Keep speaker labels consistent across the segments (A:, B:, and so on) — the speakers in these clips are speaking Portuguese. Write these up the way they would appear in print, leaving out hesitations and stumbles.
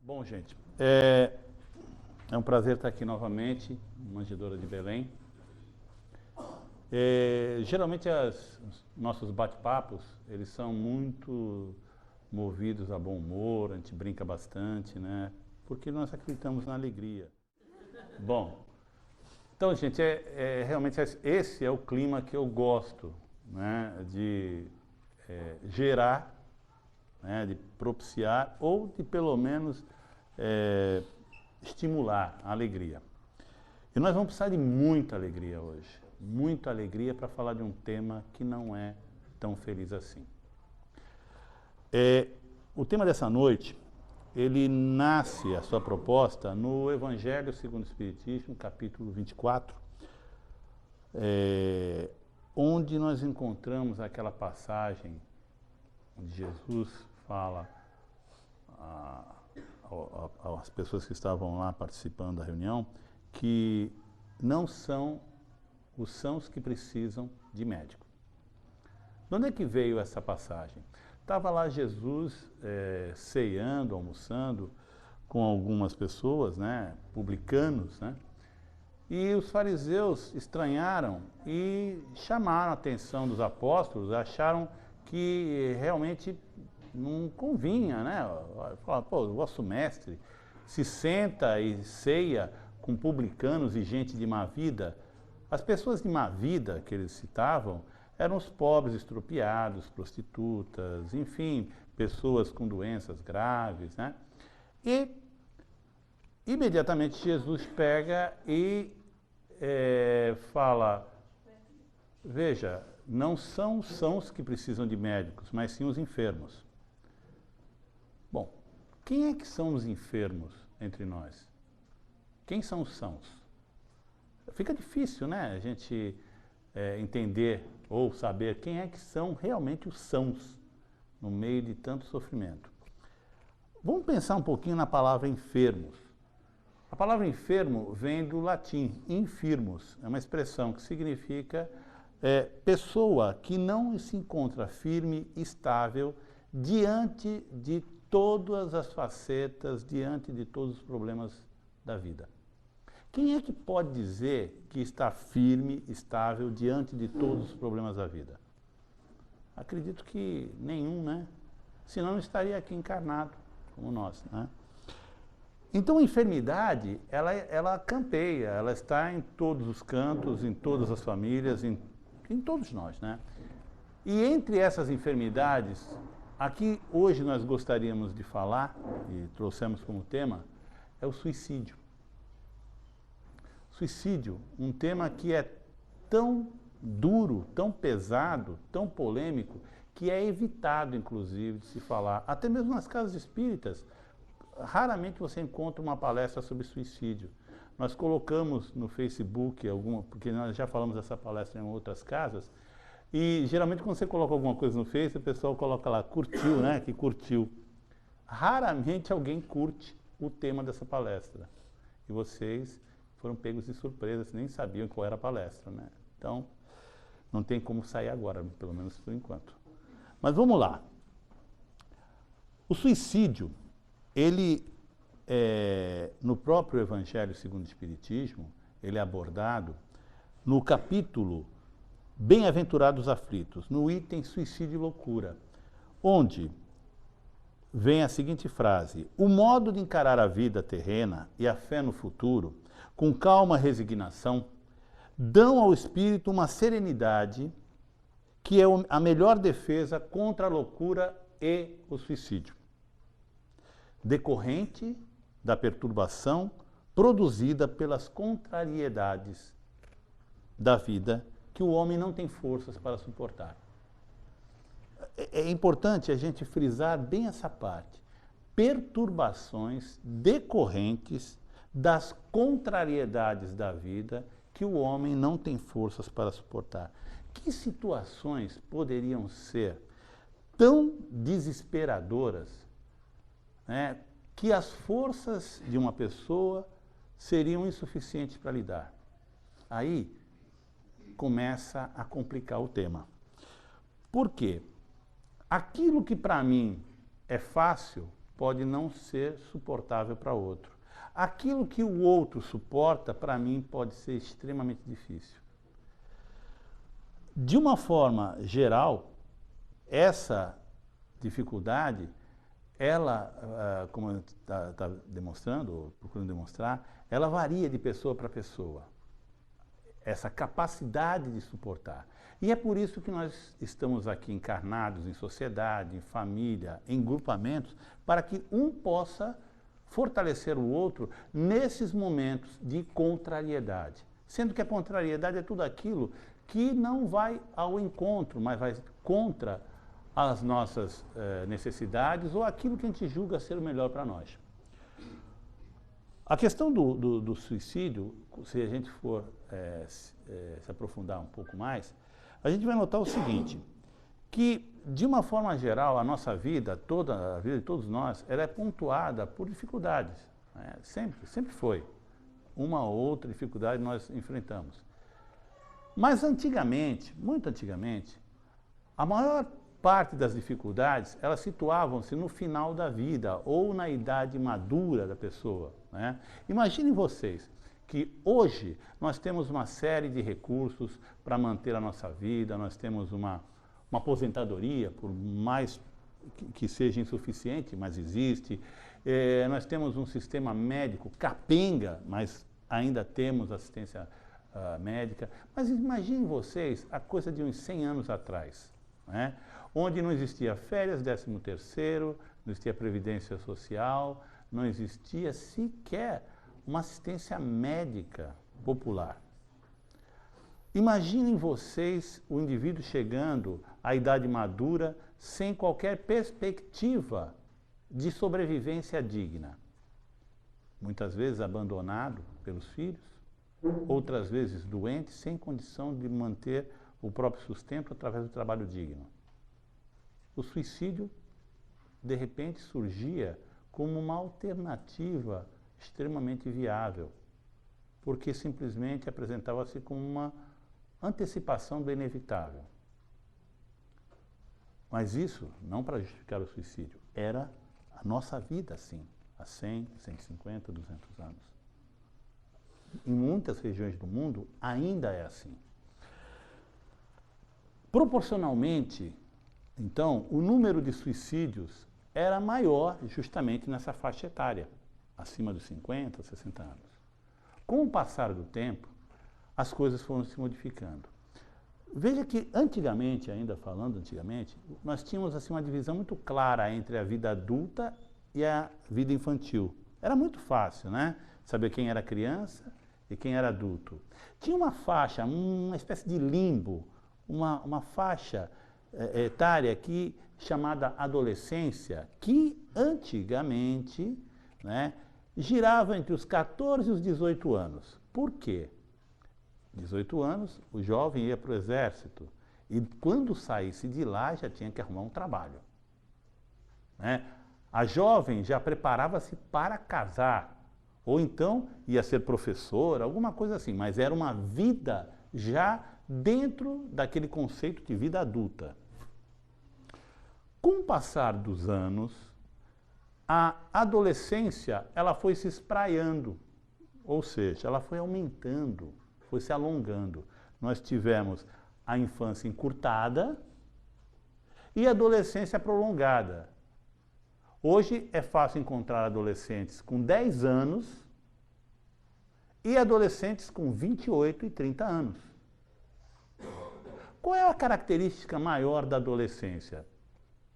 A: Bom, gente, é um prazer estar aqui novamente, Manjedoura de Belém. Geralmente os nossos bate-papos, eles são muito movidos a bom humor, a gente brinca bastante, né? Porque nós acreditamos na alegria. Bom, então, gente, realmente esse é o clima que eu gosto, né? De gerar, né? De propiciar ou de pelo menos estimular a alegria. E nós vamos precisar de muita alegria hoje. Muita alegria para falar de um tema que não é tão feliz assim. O tema dessa noite, ele nasce, a sua proposta, no Evangelho segundo o Espiritismo, capítulo 24, onde nós encontramos aquela passagem onde Jesus fala às pessoas que estavam lá participando da reunião, que não são os sãos que precisam de médico. De onde é que veio essa passagem? Estava lá Jesus ceando, almoçando com algumas pessoas, né, publicanos, né, e os fariseus estranharam e chamaram a atenção dos apóstolos, acharam que realmente não convinha, né? Falaram, pô, o vosso mestre se senta e ceia com publicanos e gente de má vida. As pessoas de má vida que eles citavam eram os pobres estropiados, prostitutas, enfim, pessoas com doenças graves, né? E imediatamente Jesus pega e fala, veja, não são os sãos que precisam de médicos, mas sim os enfermos. Bom, quem é que são os enfermos entre nós? Quem são os sãos? Fica difícil, né, a gente entender ou saber quem é que são realmente os sãos no meio de tanto sofrimento. Vamos pensar um pouquinho na palavra enfermos. A palavra enfermo vem do latim, infirmus, é uma expressão que significa pessoa que não se encontra firme, estável, diante de todas as facetas, diante de todos os problemas da vida. Quem é que pode dizer que está firme, estável, diante de todos os problemas da vida? Acredito que nenhum, né? Senão não estaria aqui encarnado, como nós, né? Então a enfermidade, ela campeia, ela está em todos os cantos, em todas as famílias, em todos nós, né? E entre essas enfermidades, aqui hoje nós gostaríamos de falar, e trouxemos como tema, é o suicídio. Suicídio, um tema que é tão duro, tão pesado, tão polêmico, que é evitado, inclusive, de se falar. Até mesmo nas casas espíritas, raramente você encontra uma palestra sobre suicídio. Nós colocamos no Facebook porque nós já falamos dessa palestra em outras casas, e geralmente quando você coloca alguma coisa no Facebook, o pessoal coloca lá, curtiu, né, que curtiu. Raramente alguém curte o tema dessa palestra. E vocês foram pegos de surpresa, nem sabiam qual era a palestra, né? Então, não tem como sair agora, pelo menos por enquanto. Mas vamos lá. O suicídio, ele, no próprio Evangelho segundo o Espiritismo, ele é abordado no capítulo Bem-aventurados aflitos, no item suicídio e loucura, onde vem a seguinte frase: o modo de encarar a vida terrena e a fé no futuro, com calma e resignação, dão ao espírito uma serenidade que é a melhor defesa contra a loucura e o suicídio, decorrente da perturbação produzida pelas contrariedades da vida que o homem não tem forças para suportar. É importante a gente frisar bem essa parte. Perturbações decorrentes das contrariedades da vida que o homem não tem forças para suportar. Que situações poderiam ser tão desesperadoras, né, que as forças de uma pessoa seriam insuficientes para lidar? Aí começa a complicar o tema. Por quê? Aquilo que para mim é fácil, pode não ser suportável para outro. Aquilo que o outro suporta, para mim, pode ser extremamente difícil. De uma forma geral, essa dificuldade, ela, como está demonstrando, ou procurando demonstrar, ela varia de pessoa para pessoa. Essa capacidade de suportar. E é por isso que nós estamos aqui encarnados em sociedade, em família, em grupamentos, para que um possa fortalecer o outro nesses momentos de contrariedade. Sendo que a contrariedade é tudo aquilo que não vai ao encontro, mas vai contra as nossas necessidades ou aquilo que a gente julga ser o melhor para nós. A questão do suicídio, se a gente for se aprofundar um pouco mais, a gente vai notar o seguinte, que de uma forma geral a nossa vida, toda a vida de todos nós, ela é pontuada por dificuldades, né? Sempre foi. Uma ou outra dificuldade nós enfrentamos. Mas antigamente, muito antigamente, a maior parte das dificuldades, elas situavam-se no final da vida ou na idade madura da pessoa, né? Imaginem vocês que hoje nós temos uma série de recursos para manter a nossa vida, nós temos uma aposentadoria, por mais que seja insuficiente, mas existe. Nós temos um sistema médico capenga, mas ainda temos assistência médica. Mas imaginem vocês a coisa de uns 100 anos atrás, né? Onde não existia férias, 13º, não existia previdência social, não existia sequer uma assistência médica popular. Imaginem vocês o indivíduo chegando à idade madura sem qualquer perspectiva de sobrevivência digna. Muitas vezes abandonado pelos filhos, outras vezes doente, sem condição de manter o próprio sustento através do trabalho digno. O suicídio, de repente, surgia como uma alternativa extremamente viável, porque simplesmente apresentava-se como uma antecipação do inevitável. Mas isso, não para justificar o suicídio, era a nossa vida assim, há 100, 150, 200 anos. Em muitas regiões do mundo ainda é assim. Proporcionalmente, então, o número de suicídios era maior justamente nessa faixa etária, acima dos 50, 60 anos. Com o passar do tempo, as coisas foram se modificando. Veja que antigamente, ainda falando antigamente, nós tínhamos assim uma divisão muito clara entre a vida adulta e a vida infantil. Era muito fácil, né? Saber quem era criança e quem era adulto. Tinha uma faixa, uma espécie de limbo, uma faixa etária aqui chamada adolescência, que antigamente, né, girava entre os 14 e os 18 anos. Por quê? 18 anos, o jovem ia para o exército e quando saísse de lá já tinha que arrumar um trabalho, né? A jovem já preparava-se para casar, ou então ia ser professora, alguma coisa assim, mas era uma vida já dentro daquele conceito de vida adulta. Com o passar dos anos, a adolescência ela foi se espraiando, ou seja, ela foi aumentando, foi se alongando. Nós tivemos a infância encurtada e a adolescência prolongada. Hoje é fácil encontrar adolescentes com 10 anos e adolescentes com 28 e 30 anos. Qual é a característica maior da adolescência?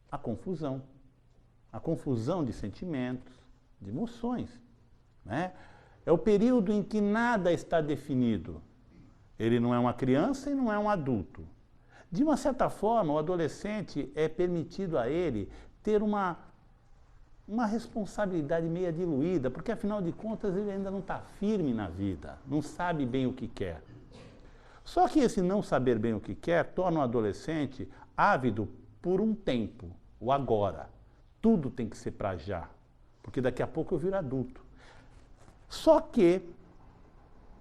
A: A confusão. A confusão de sentimentos, de emoções, né? É o período em que nada está definido. Ele não é uma criança e não é um adulto. De uma certa forma, o adolescente é permitido a ele ter uma responsabilidade meio diluída, porque afinal de contas ele ainda não está firme na vida, não sabe bem o que quer. Só que esse não saber bem o que quer torna o adolescente ávido por um tempo, o agora. Tudo tem que ser para já, porque daqui a pouco eu viro adulto. Só que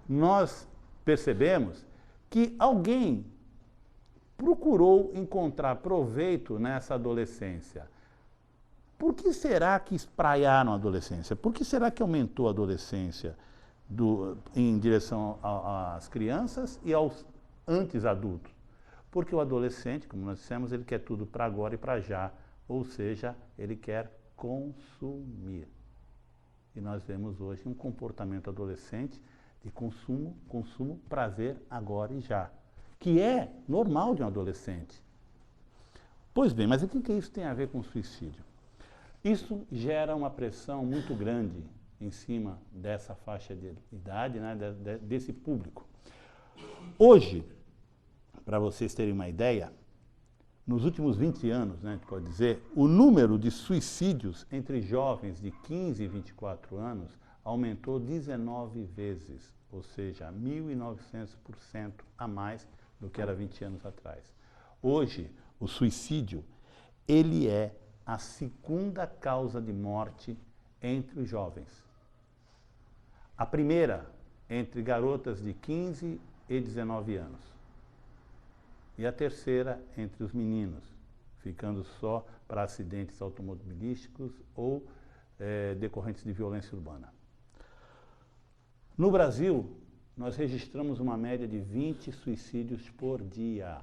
A: nós percebemos que alguém procurou encontrar proveito nessa adolescência Por que será que espraiaram a adolescência? Por que será que aumentou a adolescência em direção às crianças e aos antes adultos? Porque o adolescente, como nós dissemos, ele quer tudo para agora e para já, ou seja, ele quer consumir. E nós vemos hoje um comportamento adolescente de consumo, prazer, agora e já, que é normal de um adolescente. Pois bem, mas o que isso tem a ver com suicídio? Isso gera uma pressão muito grande em cima dessa faixa de idade, né, desse público. Hoje, para vocês terem uma ideia, nos últimos 20 anos, né, a gente pode dizer, o número de suicídios entre jovens de 15 e 24 anos aumentou 19 vezes, ou seja, 1.900% a mais do que era 20 anos atrás. Hoje, o suicídio, ele é a segunda causa de morte entre os jovens. A primeira, entre garotas de 15 e 19 anos. E a terceira, entre os meninos, ficando só para acidentes automobilísticos ou decorrentes de violência urbana. No Brasil, nós registramos uma média de 20 suicídios por dia.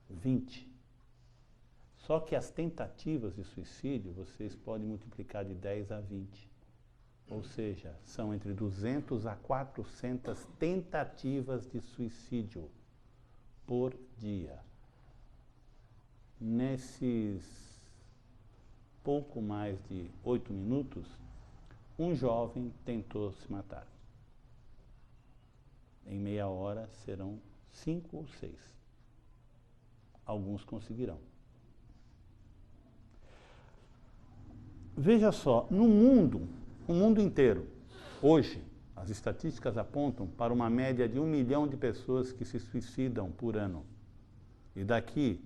A: 20. Só que as tentativas de suicídio, vocês podem multiplicar de 10 a 20. Ou seja, são entre 200 a 400 tentativas de suicídio por dia. Nesses pouco mais de 8 minutos, um jovem tentou se matar. Em meia hora serão 5 ou 6. Alguns conseguirão. Veja só, no mundo inteiro, hoje, as estatísticas apontam para uma média de 1 milhão de pessoas que se suicidam por ano. E daqui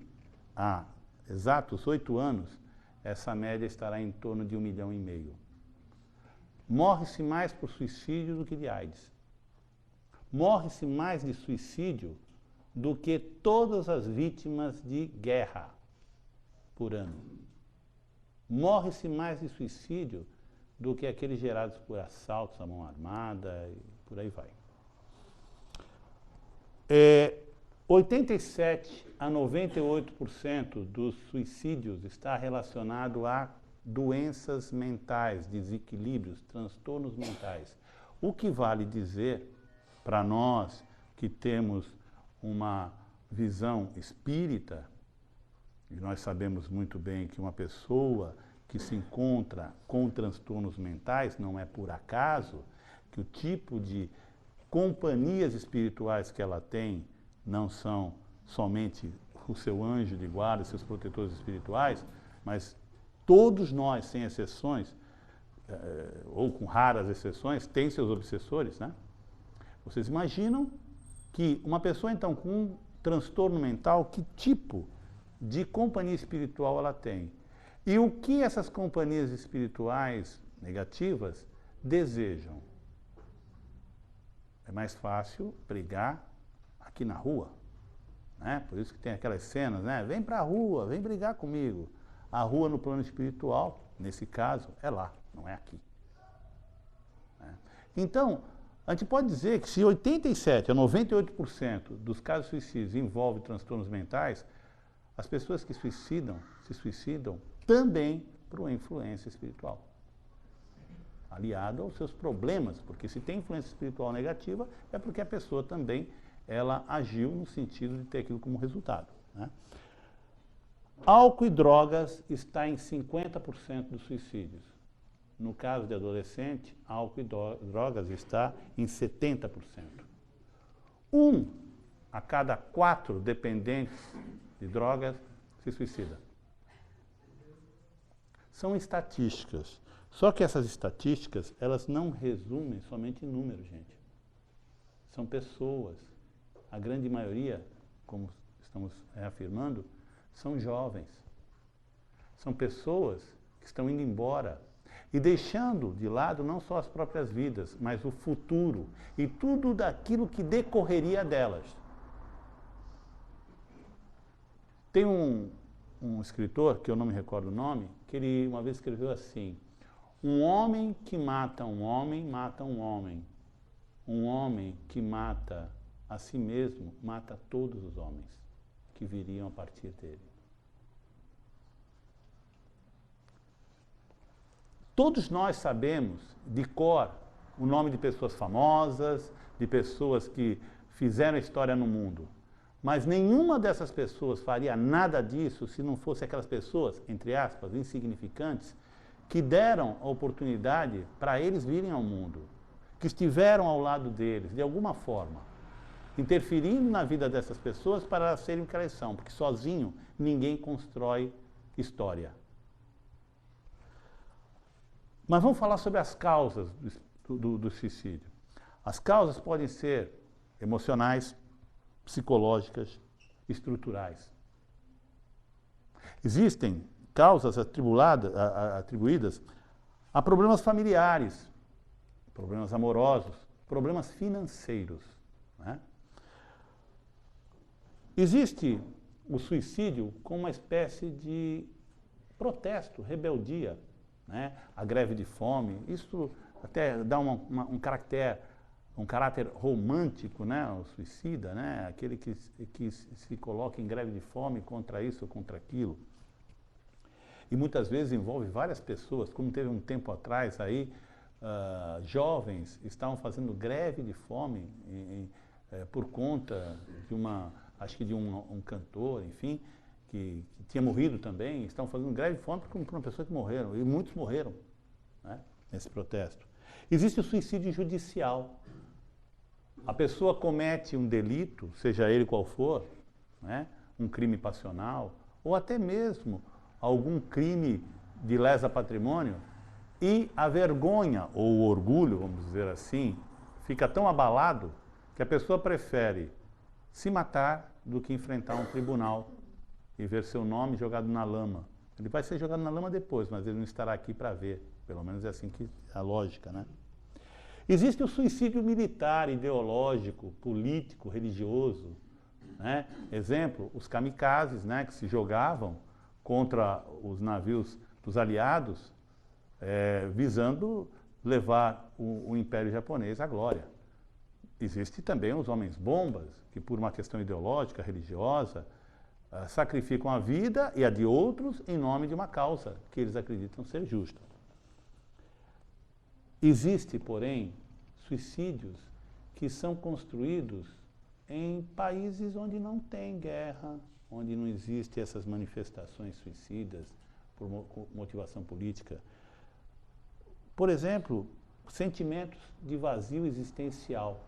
A: a exatos 8 anos, essa média estará em torno de 1,5 milhão. Morre-se mais por suicídio do que de AIDS. Morre-se mais de suicídio do que todas as vítimas de guerra por ano. Morre-se mais de suicídio do que aqueles gerados por assaltos à mão armada e por aí vai. 87 a 98% dos suicídios está relacionado a doenças mentais, desequilíbrios, transtornos mentais. O que vale dizer para nós que temos uma visão espírita, e nós sabemos muito bem que uma pessoa que se encontra com transtornos mentais não é por acaso, que o tipo de companhias espirituais que ela tem não são somente o seu anjo de guarda, seus protetores espirituais, mas todos nós, sem exceções, ou com raras exceções, têm seus obsessores, né? Vocês imaginam que uma pessoa, então, com um transtorno mental, que tipo de companhia espiritual ela tem? E o que essas companhias espirituais negativas desejam? É mais fácil brigar aqui na rua, né? Por isso que tem aquelas cenas, né? Vem pra rua, vem brigar comigo. A rua no plano espiritual, nesse caso, é lá, não é aqui. Né? Então, a gente pode dizer que se 87 a 98% dos casos de suicídios envolvem transtornos mentais, as pessoas que se suicidam também por uma influência espiritual, aliada aos seus problemas, porque se tem influência espiritual negativa, é porque a pessoa também ela agiu no sentido de ter aquilo como resultado. Né? Álcool e drogas está em 50% dos suicídios. No caso de adolescente, álcool e drogas está em 70%. 1 a cada 4 dependentes de drogas se suicida. São estatísticas. Só que essas estatísticas, elas não resumem somente em números, gente. São pessoas. A grande maioria, como estamos afirmando, são jovens. São pessoas que estão indo embora e deixando de lado não só as próprias vidas, mas o futuro e tudo daquilo que decorreria delas. Tem um um escritor, que eu não me recordo o nome, que ele uma vez escreveu assim: um homem que mata um homem, mata um homem. Um homem que mata a si mesmo, mata todos os homens que viriam a partir dele. Todos nós sabemos de cor o nome de pessoas famosas, de pessoas que fizeram história no mundo. Mas nenhuma dessas pessoas faria nada disso se não fosse aquelas pessoas, entre aspas, insignificantes, que deram a oportunidade para eles virem ao mundo, que estiveram ao lado deles, de alguma forma, interferindo na vida dessas pessoas para elas serem o que elas são, porque sozinho ninguém constrói história. Mas vamos falar sobre as causas do suicídio. As causas podem ser emocionais, psicológicas, estruturais. Existem causas atribuídas a problemas familiares, problemas amorosos, problemas financeiros, né? Existe o suicídio como uma espécie de protesto, rebeldia, né? A greve de fome, isso até dá um caráter romântico, né? O suicida, né? Aquele que se coloca em greve de fome contra isso ou contra aquilo. E muitas vezes envolve várias pessoas, como teve um tempo atrás aí, jovens estavam fazendo greve de fome por conta de acho que de um cantor, enfim, que tinha morrido também, estavam fazendo greve de fome por uma pessoa que morreram, e muitos morreram, né, nesse protesto. Existe o suicídio judicial. A pessoa comete um delito, seja ele qual for, né, um crime passional, ou até mesmo algum crime de lesa patrimônio, e a vergonha ou o orgulho, vamos dizer assim, fica tão abalado que a pessoa prefere se matar do que enfrentar um tribunal e ver seu nome jogado na lama. Ele vai ser jogado na lama depois, mas ele não estará aqui para ver. Pelo menos é assim que é a lógica, né? Existe o suicídio militar, ideológico, político, religioso, né? Exemplo, os kamikazes, né, que se jogavam contra os navios dos aliados, visando levar o Império Japonês à glória. Existem também os homens-bombas, que por uma questão ideológica, religiosa, sacrificam a vida e a de outros em nome de uma causa que eles acreditam ser justa. Existe, porém, suicídios que são construídos em países onde não tem guerra, onde não existem essas manifestações suicidas por motivação política. Por exemplo, sentimentos de vazio existencial.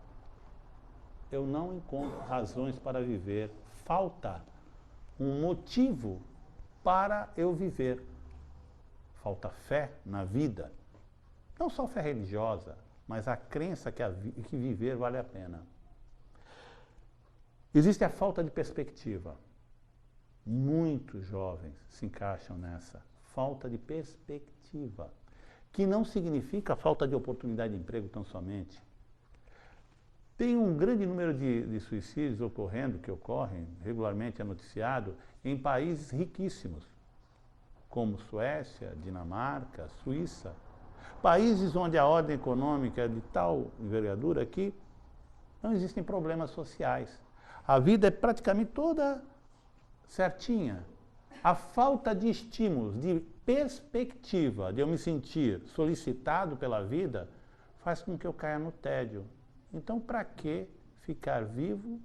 A: Eu não encontro razões para viver. Falta um motivo para eu viver. Falta fé na vida. Não só fé religiosa, mas a crença que viver vale a pena. Existe a falta de perspectiva. Muitos jovens se encaixam nessa falta de perspectiva, que não significa falta de oportunidade de emprego tão somente. Tem um grande número de suicídios que ocorrem, regularmente é noticiado, em países riquíssimos, como Suécia, Dinamarca, Suíça. Países onde a ordem econômica é de tal envergadura que não existem problemas sociais. A vida é praticamente toda certinha. A falta de estímulos, de perspectiva, de eu me sentir solicitado pela vida, faz com que eu caia no tédio. Então, para que ficar vivo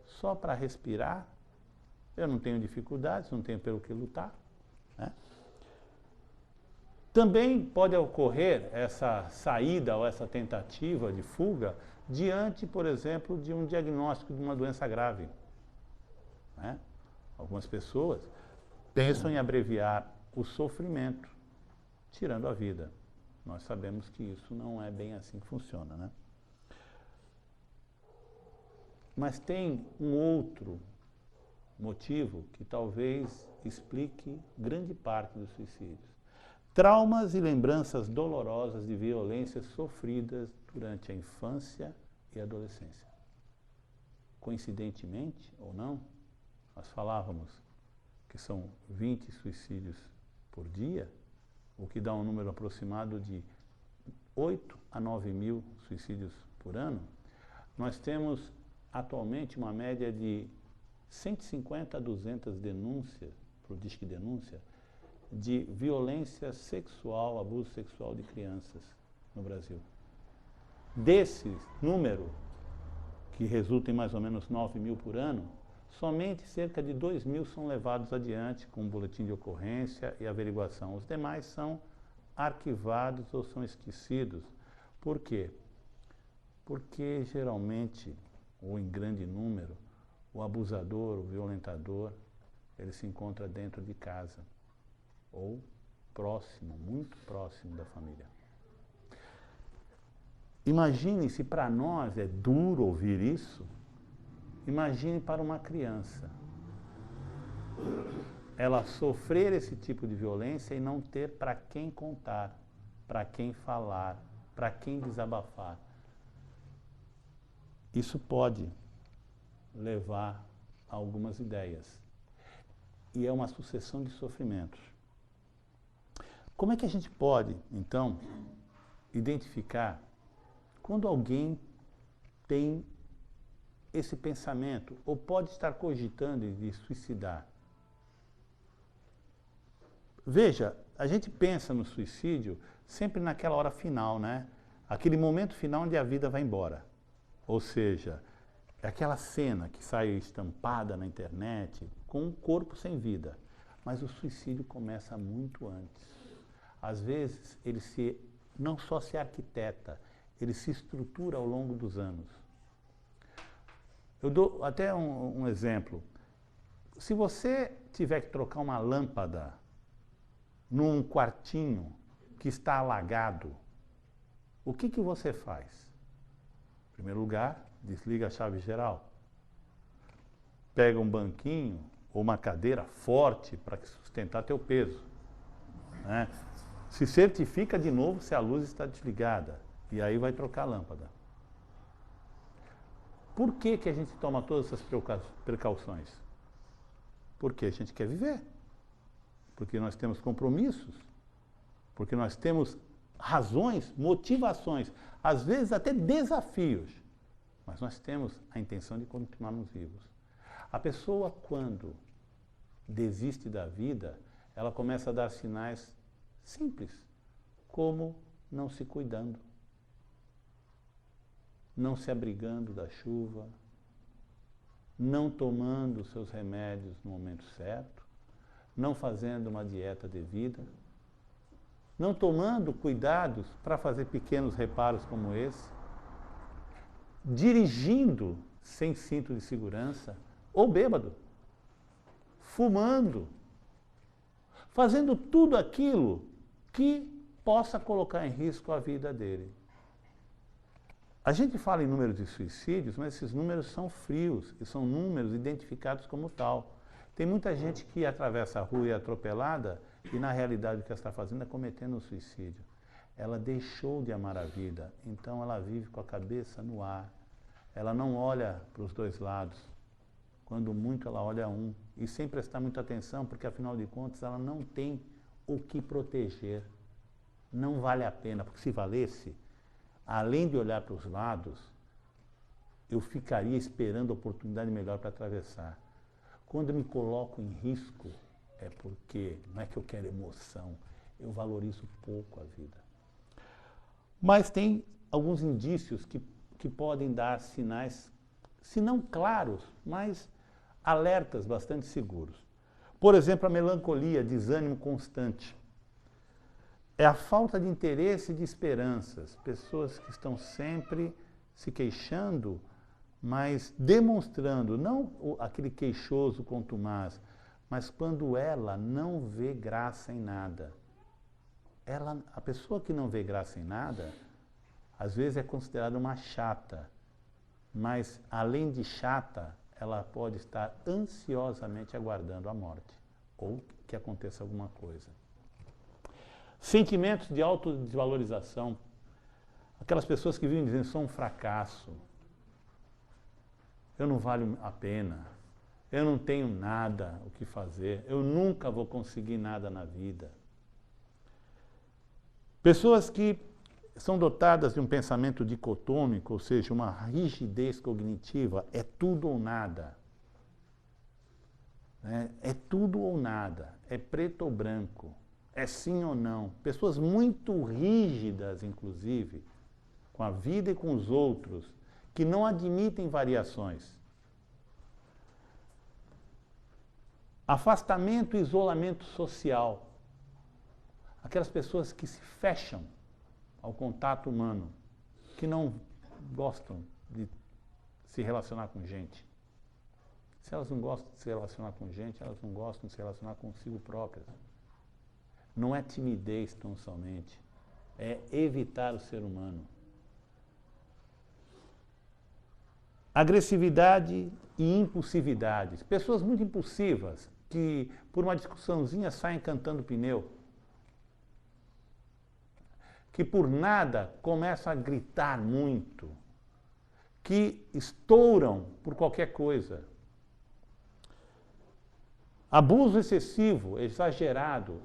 A: só para respirar? Eu não tenho dificuldades, não tenho pelo que lutar, né? Também pode ocorrer essa saída ou essa tentativa de fuga diante, por exemplo, de um diagnóstico de uma doença grave, né? Algumas pessoas pensam em abreviar o sofrimento, tirando a vida. Nós sabemos que isso não é bem assim que funciona, né? Mas tem um outro motivo que talvez explique grande parte dos suicídios. Traumas e lembranças dolorosas de violências sofridas durante a infância e a adolescência. Coincidentemente ou não, nós falávamos que são 20 suicídios por dia, o que dá um número aproximado de 8 a 9 mil suicídios por ano, nós temos atualmente uma média de 150 a 200 denúncias, para o Disque Denúncia, de violência sexual, abuso sexual de crianças no Brasil. Desse número, que resulta em mais ou menos 9 mil por ano, somente cerca de 2 mil são levados adiante com um boletim de ocorrência e averiguação. Os demais são arquivados ou são esquecidos. Por quê? Porque geralmente, ou em grande número, o abusador, o violentador, ele se encontra dentro de casa ou próximo, muito próximo da família. Imagine se para nós é duro ouvir isso, imagine para uma criança. Ela sofrer esse tipo de violência e não ter para quem contar, para quem falar, para quem desabafar. Isso pode levar a algumas ideias. E é uma sucessão de sofrimentos. Como é que a gente pode, então, identificar quando alguém tem esse pensamento ou pode estar cogitando de suicidar? Veja, a gente pensa no suicídio sempre naquela hora final, né? Aquele momento final onde a vida vai embora. Ou seja, é aquela cena que sai estampada na internet com um corpo sem vida. Mas o suicídio começa muito antes. Às vezes, ele não só se arquiteta, ele se estrutura ao longo dos anos. Eu dou até um exemplo. Se você tiver que trocar uma lâmpada num quartinho que está alagado, o que você faz? Em primeiro lugar, desliga a chave geral. Pega um banquinho ou uma cadeira forte para sustentar teu peso, né? Se certifica de novo se a luz está desligada e aí vai trocar a lâmpada. Por que a gente toma todas essas precauções? Porque a gente quer viver. Porque nós temos compromissos. Porque nós temos razões, motivações, às vezes até desafios. Mas nós temos a intenção de continuarmos vivos. A pessoa, quando desiste da vida, ela começa a dar sinais simples, como não se cuidando, não se abrigando da chuva, não tomando seus remédios no momento certo, não fazendo uma dieta devida, não tomando cuidados para fazer pequenos reparos como esse, dirigindo sem cinto de segurança ou bêbado, fumando, fazendo tudo aquilo que possa colocar em risco a vida dele. A gente fala em números de suicídios, mas esses números são frios e são números identificados como tal. Tem muita gente que atravessa a rua e é atropelada e, na realidade, o que ela está fazendo é cometendo um suicídio. Ela deixou de amar a vida, então ela vive com a cabeça no ar. Ela não olha para os dois lados. Quando muito, ela olha um. E sem prestar muita atenção, porque, afinal de contas, ela não tem o que proteger. Não vale a pena, porque se valesse, além de olhar para os lados, eu ficaria esperando a oportunidade melhor para atravessar. Quando eu me coloco em risco, é porque não é que eu quero emoção, eu valorizo pouco a vida. Mas tem alguns indícios que podem dar sinais, se não claros, mas alertas bastante seguros. Por exemplo, a melancolia, desânimo constante. É a falta de interesse e de esperanças. Pessoas que estão sempre se queixando, mas demonstrando, não aquele queixoso contumaz, mas quando ela não vê graça em nada. A pessoa que não vê graça em nada, às vezes é considerada uma chata, mas além de chata, ela pode estar ansiosamente aguardando a morte, ou que aconteça alguma coisa. Sentimentos de autodesvalorização. Aquelas pessoas que vivem dizendo, sou um fracasso, eu não valho a pena, eu não tenho nada o que fazer, eu nunca vou conseguir nada na vida. Pessoas que são dotadas de um pensamento dicotômico, ou seja, uma rigidez cognitiva, é tudo ou nada. É tudo ou nada, é preto ou branco, é sim ou não. Pessoas muito rígidas, inclusive, com a vida e com os outros, que não admitem variações. Afastamento e isolamento social. Aquelas pessoas que se fecham ao contato humano, que não gostam de se relacionar com gente. Se elas não gostam de se relacionar com gente, elas não gostam de se relacionar consigo próprias. Não é timidez tão somente, é evitar o ser humano. Agressividade e impulsividade. Pessoas muito impulsivas, que por uma discussãozinha saem cantando pneu. Que por nada começam a gritar muito. Que estouram por qualquer coisa. Abuso excessivo, exagerado,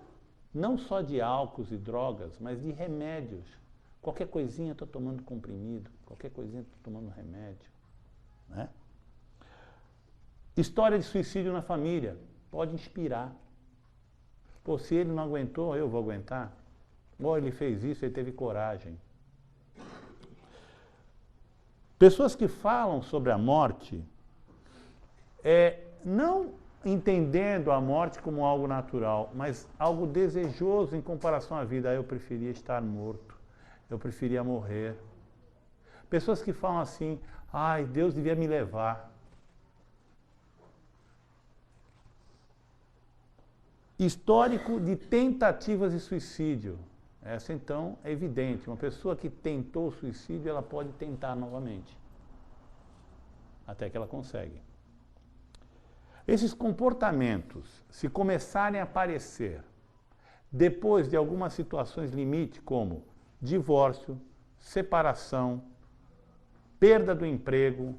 A: não só de álcools e drogas, mas de remédios. Qualquer coisinha estou tomando comprimido, qualquer coisinha estou tomando remédio. Né? História de suicídio na família, pode inspirar. Pô, se ele não aguentou, eu vou aguentar. Ou ele fez isso, ele teve coragem. Pessoas que falam sobre a morte, não entendendo a morte como algo natural, mas algo desejoso em comparação à vida. Eu preferia estar morto, eu preferia morrer. Pessoas que falam assim, ai, Deus devia me levar. Histórico de tentativas de suicídio. Essa, então, é evidente. Uma pessoa que tentou o suicídio, ela pode tentar novamente. Até que ela consegue. Esses comportamentos, se começarem a aparecer depois de algumas situações limite, como divórcio, separação, perda do emprego,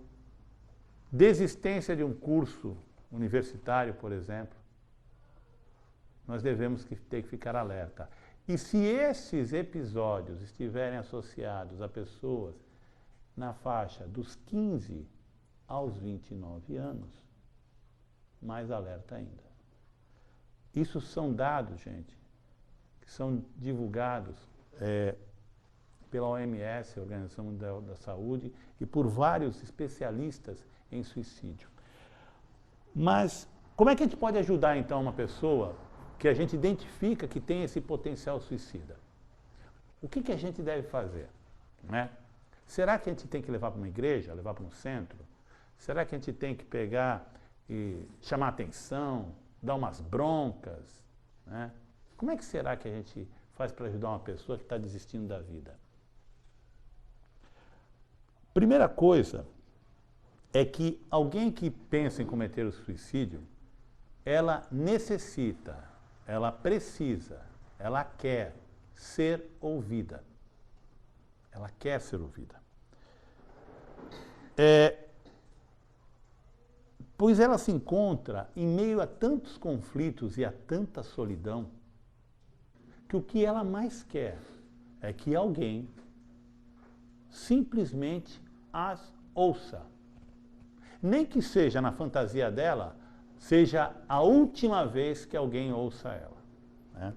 A: desistência de um curso universitário, por exemplo, nós devemos ter que ficar alerta. E se esses episódios estiverem associados a pessoas na faixa dos 15 aos 29 anos, mais alerta ainda. Isso são dados, gente, que são divulgados pela OMS, a Organização Mundial da Saúde, e por vários especialistas em suicídio. Mas como é que a gente pode ajudar, então, uma pessoa que a gente identifica que tem esse potencial suicida? O que a gente deve fazer? Né? Será que a gente tem que levar para uma igreja, levar para um centro? Será que a gente tem que pegar e chamar atenção, dar umas broncas? Né? Como é que será que a gente faz para ajudar uma pessoa que está desistindo da vida? Primeira coisa é que alguém que pensa em cometer o suicídio, ela necessita, ela precisa, ela quer ser ouvida. Ela quer ser ouvida. Pois ela se encontra em meio a tantos conflitos e a tanta solidão, que o que ela mais quer é que alguém simplesmente as ouça. Nem que seja na fantasia dela, seja a última vez que alguém ouça ela. Né?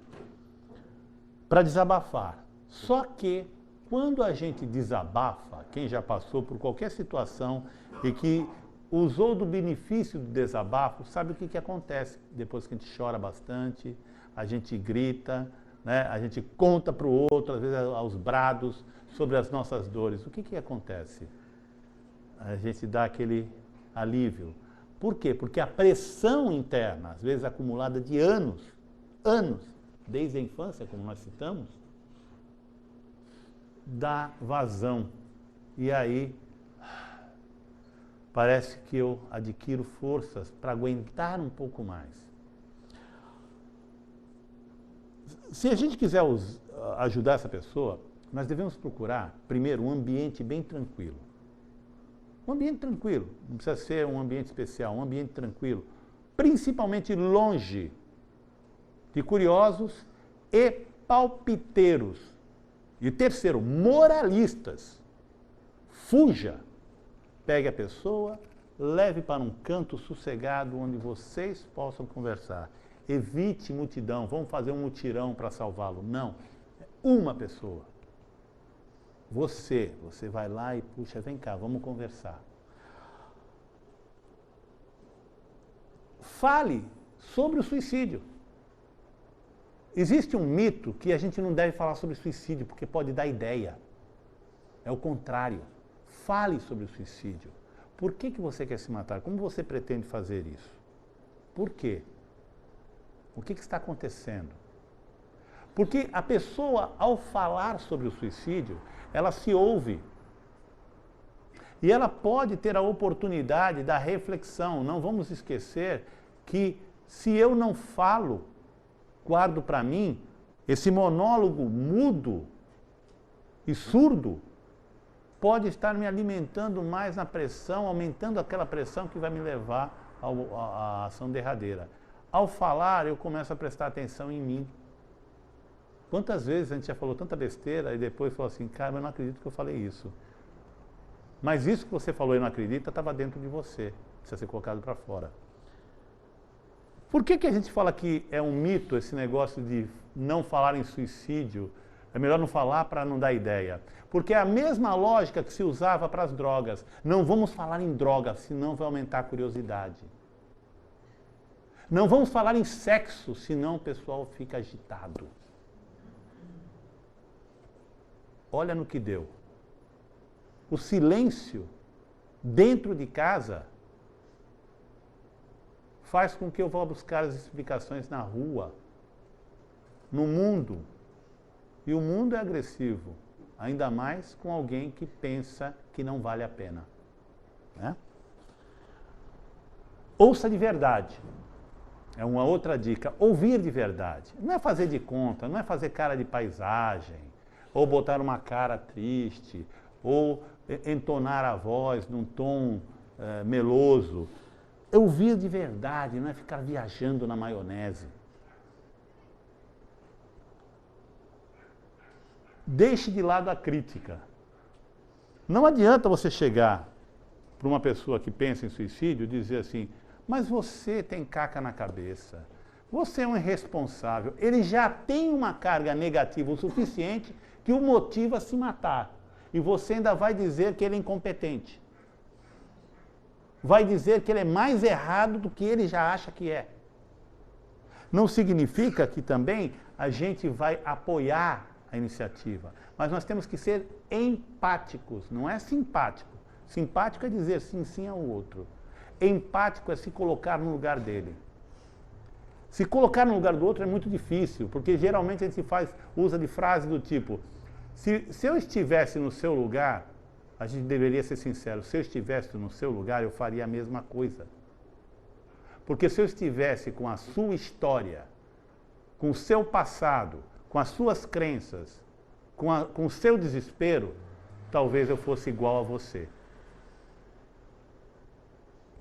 A: Para desabafar. Só que, quando a gente desabafa, quem já passou por qualquer situação e que usou do benefício do desabafo, sabe o que acontece? Depois que a gente chora bastante, a gente grita, né? A gente conta para o outro, às vezes aos brados, sobre as nossas dores. O que acontece? A gente dá aquele alívio. Por quê? Porque a pressão interna, às vezes acumulada de anos, desde a infância, como nós citamos, dá vazão. E aí, parece que eu adquiro forças para aguentar um pouco mais. Se a gente quiser ajudar essa pessoa, nós devemos procurar, primeiro, um ambiente bem tranquilo. Um ambiente tranquilo, não precisa ser um ambiente especial, um ambiente tranquilo, principalmente longe de curiosos e palpiteiros. E terceiro, moralistas. Fuja, pegue a pessoa, leve para um canto sossegado onde vocês possam conversar. Evite multidão, vamos fazer um mutirão para salvá-lo. Não, uma pessoa. Você vai lá e puxa, vem cá, vamos conversar. Fale sobre o suicídio. Existe um mito que a gente não deve falar sobre suicídio, porque pode dar ideia. É o contrário. Fale sobre o suicídio. Por que você quer se matar? Como você pretende fazer isso? Por quê? O que está acontecendo? Porque a pessoa, ao falar sobre o suicídio, ela se ouve. E ela pode ter a oportunidade da reflexão. Não vamos esquecer que se eu não falo, guardo para mim, esse monólogo mudo e surdo pode estar me alimentando mais na pressão, aumentando aquela pressão que vai me levar à ação derradeira. Ao falar, eu começo a prestar atenção em mim. Quantas vezes a gente já falou tanta besteira e depois falou assim, cara, eu não acredito que eu falei isso. Mas isso que você falou e não acredita estava dentro de você, precisa ser colocado para fora. Por que a gente fala que é um mito esse negócio de não falar em suicídio? É melhor não falar para não dar ideia. Porque é a mesma lógica que se usava para as drogas. Não vamos falar em droga, senão vai aumentar a curiosidade. Não vamos falar em sexo, senão o pessoal fica agitado. Olha no que deu. O silêncio dentro de casa faz com que eu vá buscar as explicações na rua, no mundo. E o mundo é agressivo, ainda mais com alguém que pensa que não vale a pena. Né? Ouça de verdade. É uma outra dica. Ouvir de verdade. Não é fazer de conta, não é fazer cara de paisagem, ou botar uma cara triste, ou entonar a voz num tom meloso. Ouvir de verdade, não é ficar viajando na maionese. Deixe de lado a crítica. Não adianta você chegar para uma pessoa que pensa em suicídio e dizer assim, mas você tem caca na cabeça, você é um irresponsável. Ele já tem uma carga negativa o suficiente que o motiva a se matar. E você ainda vai dizer que ele é incompetente. Vai dizer que ele é mais errado do que ele já acha que é. Não significa que também a gente vai apoiar a iniciativa, mas nós temos que ser empáticos, não é simpático. Simpático é dizer sim, sim ao outro. Empático é se colocar no lugar dele. Se colocar no lugar do outro é muito difícil, porque geralmente a gente usa de frase do tipo, se eu estivesse no seu lugar, a gente deveria ser sincero, se eu estivesse no seu lugar, eu faria a mesma coisa. Porque se eu estivesse com a sua história, com o seu passado, com as suas crenças, com o seu desespero, talvez eu fosse igual a você.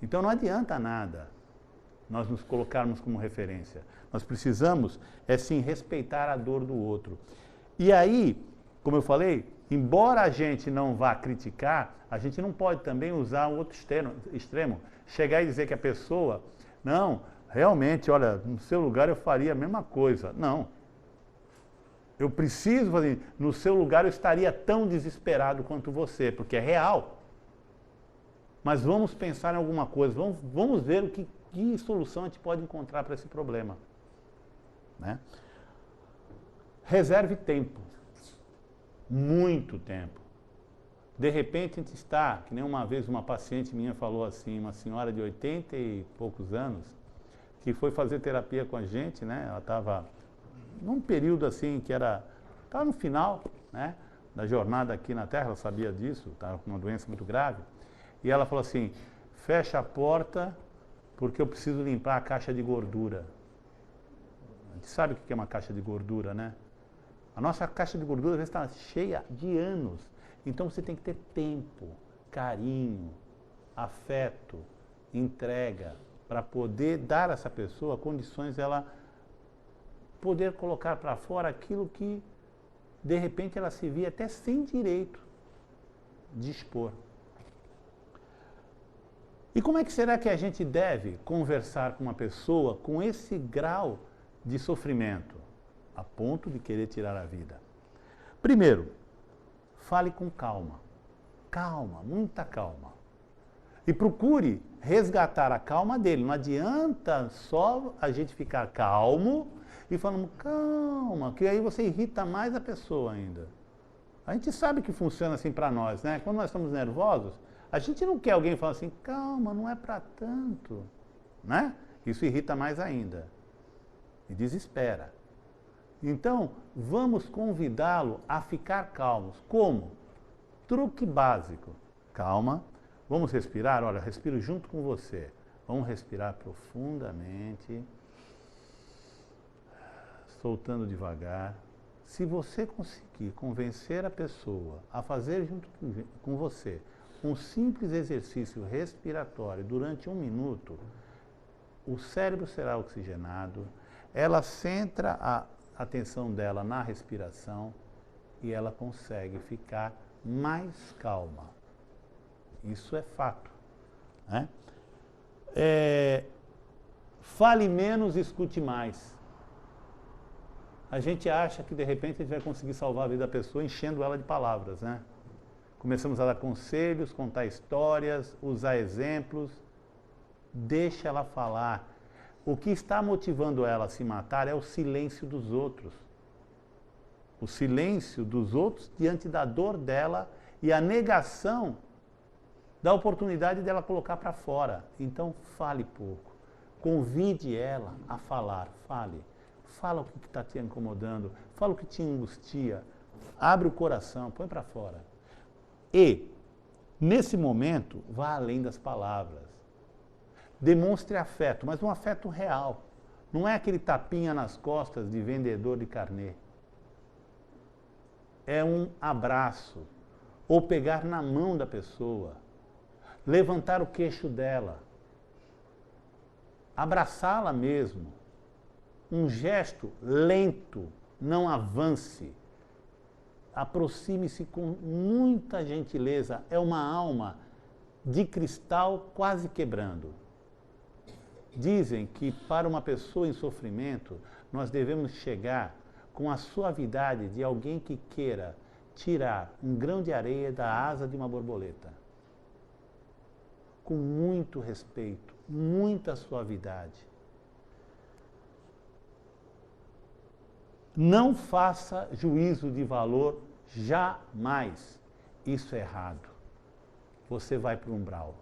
A: Então não adianta nada nós nos colocarmos como referência. Nós precisamos, sim, respeitar a dor do outro. E aí, como eu falei, embora a gente não vá criticar, a gente não pode também usar um outro extremo. Chegar e dizer que a pessoa, não, realmente, olha, no seu lugar eu faria a mesma coisa. Não. Eu preciso fazer, no seu lugar eu estaria tão desesperado quanto você, porque é real. Mas vamos pensar em alguma coisa, vamos ver que solução a gente pode encontrar para esse problema. Né? Reserve tempo. Muito tempo. De repente a gente está, que nem uma vez uma paciente minha falou assim, uma senhora de 80 e poucos anos, que foi fazer terapia com a gente, né? Ela estava num período assim que estava no final, né, da jornada aqui na Terra, ela sabia disso, estava com uma doença muito grave, e ela falou assim, fecha a porta porque eu preciso limpar a caixa de gordura. A gente sabe o que é uma caixa de gordura, né? A nossa caixa de gordura às vezes está cheia de anos. Então você tem que ter tempo, carinho, afeto, entrega, para poder dar a essa pessoa condições de ela poder colocar para fora aquilo que, de repente, ela se via até sem direito de expor. E como é que será que a gente deve conversar com uma pessoa com esse grau de sofrimento, a ponto de querer tirar a vida? Primeiro, fale com calma. Calma, muita calma. E procure resgatar a calma dele. Não adianta só a gente ficar calmo e falando calma, que aí você irrita mais a pessoa ainda. A gente sabe que funciona assim para nós, né? Quando nós estamos nervosos, a gente não quer alguém falar assim, calma, não é para tanto, né? Isso irrita mais ainda e desespera. Então, vamos convidá-lo a ficar calmos. Como? Truque básico. Calma, vamos respirar? Olha, respiro junto com você. Vamos respirar profundamente, soltando devagar. Se você conseguir convencer a pessoa a fazer junto com você um simples exercício respiratório durante 1 minuto, o cérebro será oxigenado, ela centra a atenção dela na respiração e ela consegue ficar mais calma. Isso é fato, né? Fale menos, escute mais. A gente acha que de repente a gente vai conseguir salvar a vida da pessoa enchendo ela de palavras, né? Começamos a dar conselhos, contar histórias, usar exemplos. Deixa ela falar. O que está motivando ela a se matar é o silêncio dos outros. O silêncio dos outros diante da dor dela e a negação da oportunidade dela colocar para fora. Então, fale pouco. Convide ela a falar. Fale. Fala o que está te incomodando. Fala o que te angustia. Abre o coração, põe para fora. E, nesse momento, vá além das palavras. Demonstre afeto, mas um afeto real. Não é aquele tapinha nas costas de vendedor de carnê. É um abraço, ou pegar na mão da pessoa, levantar o queixo dela, abraçá-la mesmo. Um gesto lento, não avance. Aproxime-se com muita gentileza. É uma alma de cristal quase quebrando. Dizem que para uma pessoa em sofrimento, nós devemos chegar com a suavidade de alguém que queira tirar um grão de areia da asa de uma borboleta. Com muito respeito, muita suavidade. Não faça juízo de valor jamais. Isso é errado. Você vai para o umbral.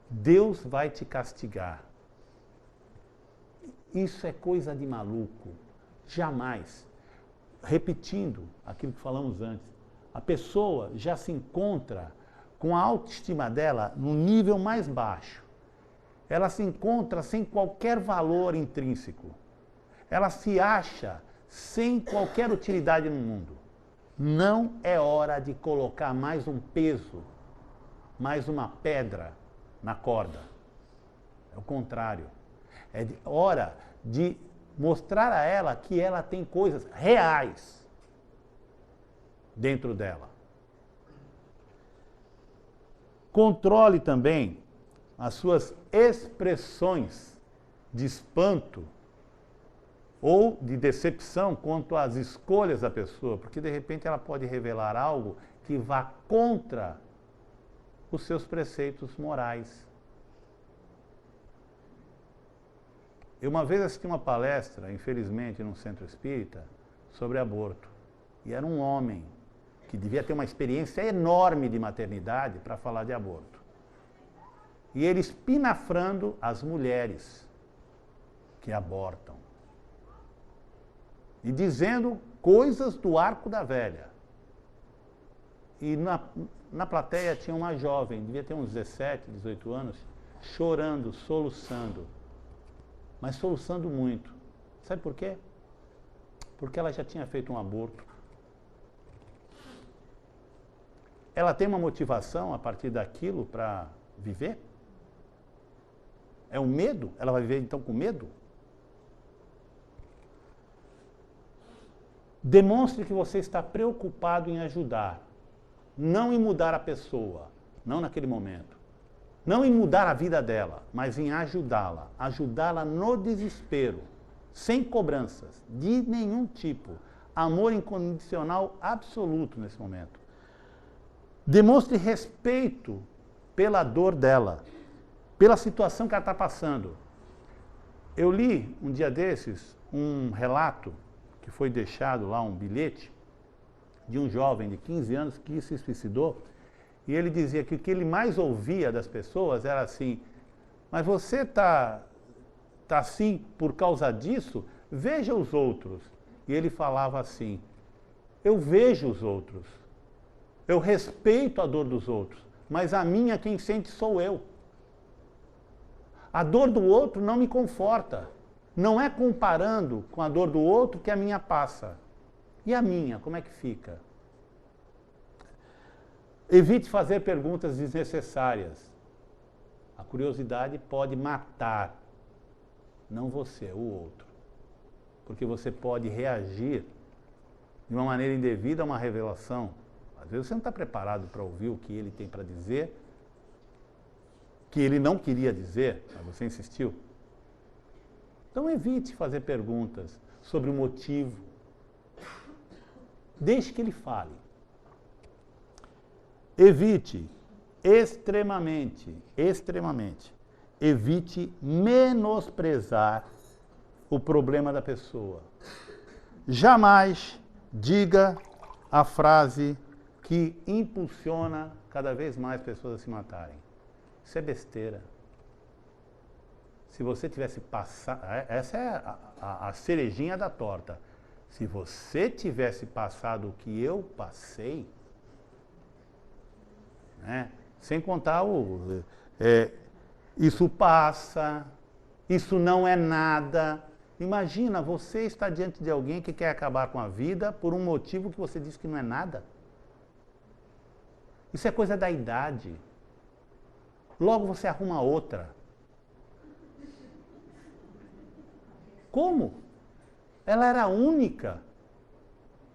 A: Deus vai te castigar. Isso é coisa de maluco. Jamais. Repetindo aquilo que falamos antes, a pessoa já se encontra com a autoestima dela no nível mais baixo. Ela se encontra sem qualquer valor intrínseco. Ela se acha sem qualquer utilidade no mundo. Não é hora de colocar mais um peso, mais uma pedra na corda. É o contrário. É hora de mostrar a ela que ela tem coisas reais dentro dela. Controle também as suas expressões de espanto ou de decepção quanto às escolhas da pessoa, porque de repente ela pode revelar algo que vá contra os seus preceitos morais. Eu uma vez assisti uma palestra, infelizmente, num centro espírita, sobre aborto. E era um homem que devia ter uma experiência enorme de maternidade para falar de aborto. E ele espinafrando as mulheres que abortam. E dizendo coisas do arco da velha. E na plateia tinha uma jovem, devia ter uns 17, 18 anos, chorando, soluçando. Mas soluçando muito. Sabe por quê? Porque ela já tinha feito um aborto. ela tem uma motivação a partir daquilo para viver? É o medo? Ela vai viver então com medo? Demonstre que você está preocupado em ajudar, não em mudar a pessoa, não naquele momento. Não em mudar a vida dela, mas em ajudá-la. Ajudá-la no desespero, sem cobranças, de nenhum tipo. Amor incondicional absoluto nesse momento. Demonstre respeito pela dor dela, pela situação que ela está passando. Eu li um dia desses um relato que foi deixado lá, um bilhete, de um jovem de 15 anos que se suicidou, e ele dizia que o que ele mais ouvia das pessoas era assim: mas você está assim por causa disso? Veja os outros. E ele falava assim: eu vejo os outros, eu respeito a dor dos outros, mas a minha quem sente sou eu. A dor do outro não me conforta. Não é comparando com a dor do outro que a minha passa. E a minha, como é que fica? Evite fazer perguntas desnecessárias. A curiosidade pode matar, não você, o outro. Porque você pode reagir de uma maneira indevida a uma revelação. Às vezes você não está preparado para ouvir o que ele tem para dizer, que ele não queria dizer, mas você insistiu. Então evite fazer perguntas sobre o motivo. Deixe que ele fale. Evite extremamente, evite menosprezar o problema da pessoa. Jamais diga a frase que impulsiona cada vez mais pessoas a se matarem. Isso é besteira. Se você tivesse passado... Essa é a cerejinha da torta. Se você tivesse passado o que eu passei, né? Sem contar isso passa, isso não é nada. Imagina, você está diante de alguém que quer acabar com a vida por um motivo que você diz que não é nada. Isso é coisa da idade. Logo você arruma outra. Como? Ela era única.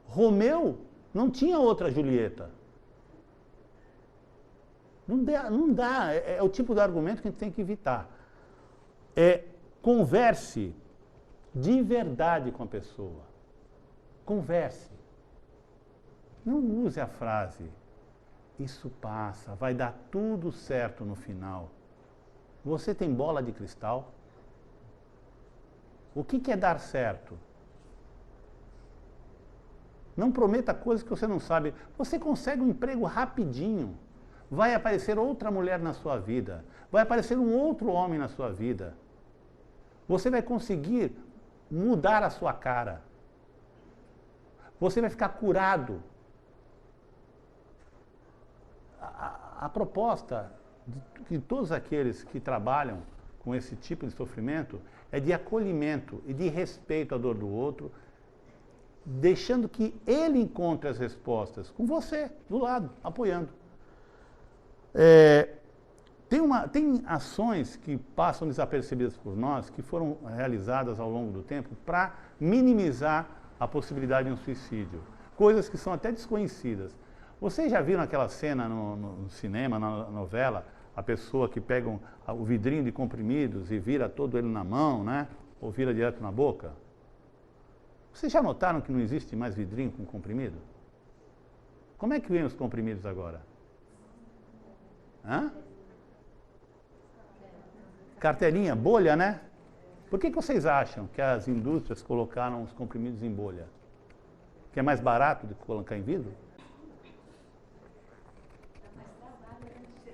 A: Romeu não tinha outra Julieta. Não dá. É o tipo de argumento que a gente tem que evitar. Converse de verdade com a pessoa. Converse. Não use a frase: isso passa, vai dar tudo certo no final. Você tem bola de cristal? O que é dar certo? Não prometa coisas que você não sabe. Você consegue um emprego rapidinho. Vai aparecer outra mulher na sua vida. Vai aparecer um outro homem na sua vida. Você vai conseguir mudar a sua cara. Você vai ficar curado. A proposta de todos aqueles que trabalham com esse tipo de sofrimento é de acolhimento e de respeito à dor do outro, deixando que ele encontre as respostas, com você, do lado, apoiando. Tem ações que passam desapercebidas por nós, que foram realizadas ao longo do tempo para minimizar a possibilidade de um suicídio. Coisas que são até desconhecidas. Vocês já viram aquela cena no cinema, na novela, a pessoa que pega o vidrinho de comprimidos e vira todo ele na mão, né? Ou vira direto na boca? Vocês já notaram que não existe mais vidrinho com comprimido? Como é que vem os comprimidos agora? Hã? Cartelinha, bolha, né? Por que vocês acham que as indústrias colocaram os comprimidos em bolha? Que é mais barato do que colocar em vidro?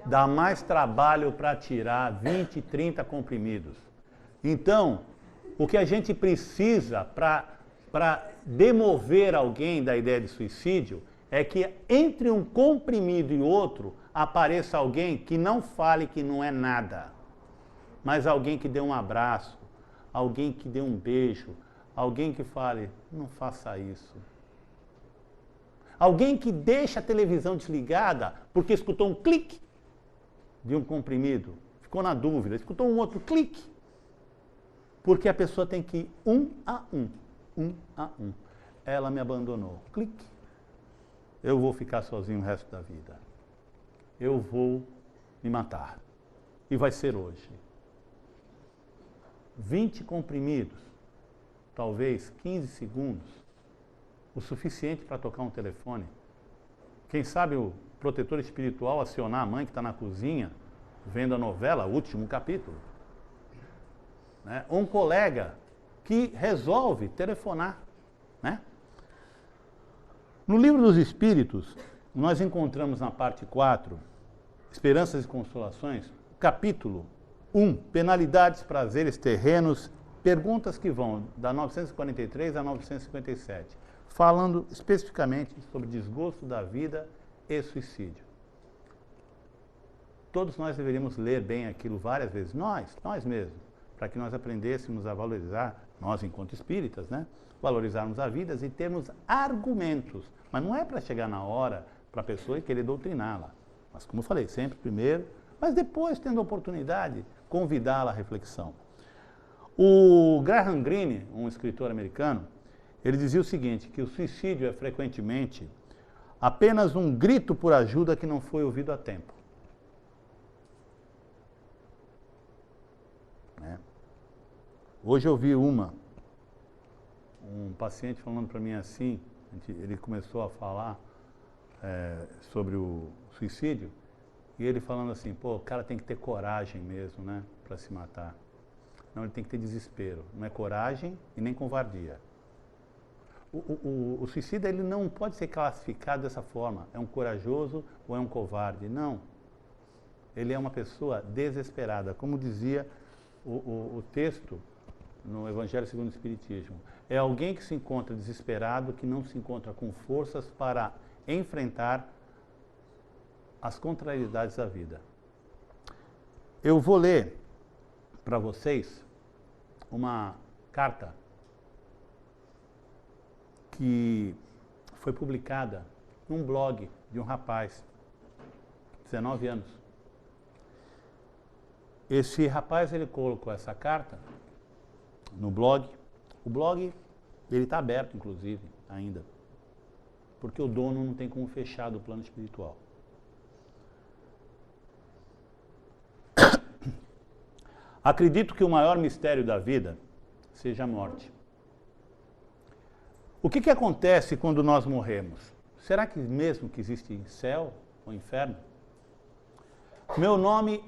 A: Dá mais trabalho para tirar 20, 30 comprimidos. Então, o que a gente precisa para demover alguém da ideia de suicídio é que entre um comprimido e outro apareça alguém que não fale que não é nada, mas alguém que dê um abraço, alguém que dê um beijo, alguém que fale: não faça isso. Alguém que deixa a televisão desligada porque escutou um clique de um comprimido, ficou na dúvida, escutou um outro clique, porque a pessoa tem que ir um a um. Ela me abandonou. Clique. Eu vou ficar sozinho o resto da vida. Eu vou me matar. E vai ser hoje. 20 comprimidos, talvez 15 segundos, o suficiente para tocar um telefone. Quem sabe o protetor espiritual acionar a mãe que está na cozinha, vendo a novela, último capítulo. Né? Um colega que resolve telefonar. Né? No Livro dos Espíritos, nós encontramos na parte 4, Esperanças e Consolações, capítulo 1, Penalidades, Prazeres Terrenos, perguntas que vão da 943 a 957, falando especificamente sobre desgosto da vida e suicídio. Todos nós deveríamos ler bem aquilo várias vezes, nós mesmos, para que nós aprendêssemos a valorizar, nós enquanto espíritas, né? Valorizarmos a vida e termos argumentos. Mas não é para chegar na hora para a pessoa e querer doutriná-la. Mas como eu falei, sempre primeiro, mas depois, tendo a oportunidade, convidá-la à reflexão. O Graham Greene, um escritor americano, ele dizia o seguinte, que o suicídio é frequentemente apenas um grito por ajuda que não foi ouvido a tempo. Né? Hoje eu vi um paciente falando para mim assim, ele começou a falar sobre o suicídio, e ele falando assim, pô, o cara tem que ter coragem mesmo, né, para se matar. Não, ele tem que ter desespero, não é coragem e nem covardia. O suicida, ele não pode ser classificado dessa forma, é um corajoso ou é um covarde, não. Ele é uma pessoa desesperada, como dizia o texto no Evangelho segundo o Espiritismo. É alguém que se encontra desesperado, que não se encontra com forças para enfrentar as contrariedades da vida. Eu vou ler para vocês uma carta que foi publicada num blog de um rapaz, 19 anos. Esse rapaz, ele colocou essa carta no blog. O blog, ele está aberto, inclusive, ainda, porque o dono não tem como fechar do plano espiritual. Acredito que o maior mistério da vida seja a morte. O que acontece quando nós morremos? Será que mesmo que existe céu ou inferno? Meu nome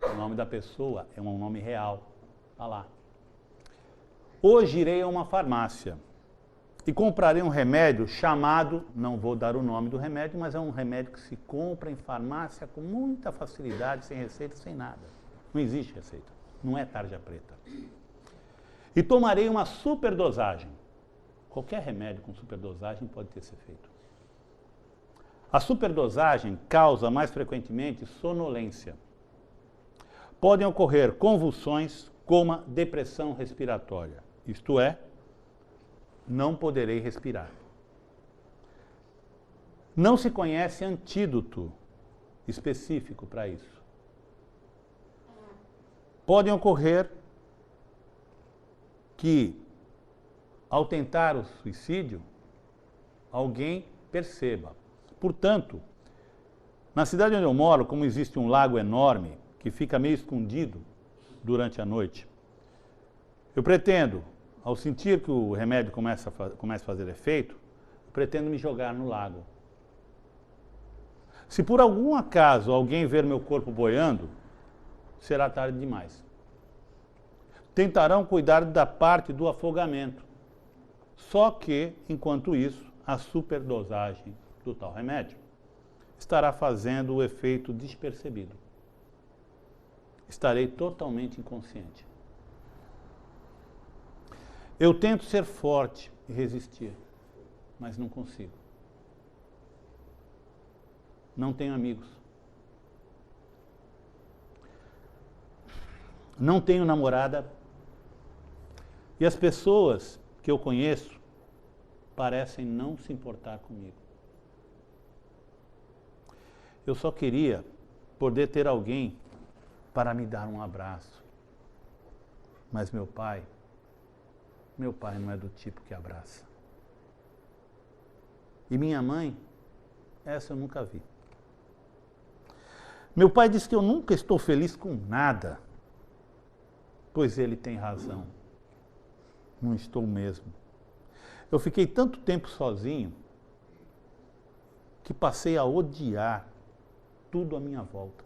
A: o nome da pessoa é um nome real, está lá. Hoje irei a uma farmácia e comprarei um remédio chamado, não vou dar o nome do remédio, mas é um remédio que se compra em farmácia com muita facilidade, sem receita, sem nada. Não existe receita, não é tarja preta. E tomarei uma superdosagem. Qualquer remédio com superdosagem pode ter esse efeito. A superdosagem causa mais frequentemente sonolência. Podem ocorrer convulsões, coma, depressão respiratória. Isto é, não poderei respirar. Não se conhece antídoto específico para isso. Podem ocorrer que, ao tentar o suicídio, alguém perceba. Portanto, na cidade onde eu moro, como existe um lago enorme, que fica meio escondido durante a noite, eu pretendo, ao sentir que o remédio começa a fazer efeito, eu pretendo me jogar no lago. Se por algum acaso alguém ver meu corpo boiando, será tarde demais. Tentarão cuidar da parte do afogamento. Só que, enquanto isso, a superdosagem do tal remédio estará fazendo o efeito despercebido. Estarei totalmente inconsciente. Eu tento ser forte e resistir, mas não consigo. Não tenho amigos. Não tenho namorada. E as pessoas que eu conheço parecem não se importar comigo. Eu só queria poder ter alguém para me dar um abraço. Mas meu pai não é do tipo que abraça. E minha mãe, essa eu nunca vi. Meu pai diz que eu nunca estou feliz com nada, pois ele tem razão. Não estou mesmo. Eu fiquei tanto tempo sozinho que passei a odiar tudo à minha volta.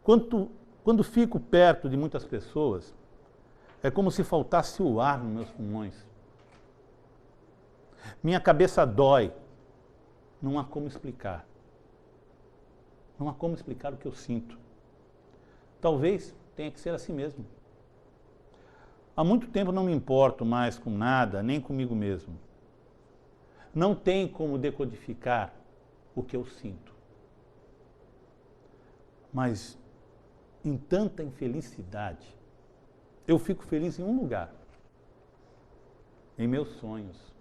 A: Quando fico perto de muitas pessoas, é como se faltasse o ar nos meus pulmões. Minha cabeça dói. Não há como explicar. Não há como explicar o que eu sinto. Talvez tenha que ser assim mesmo. Há muito tempo não me importo mais com nada, nem comigo mesmo. Não tem como decodificar o que eu sinto. Mas, em tanta infelicidade, eu fico feliz em um lugar. Em meus sonhos.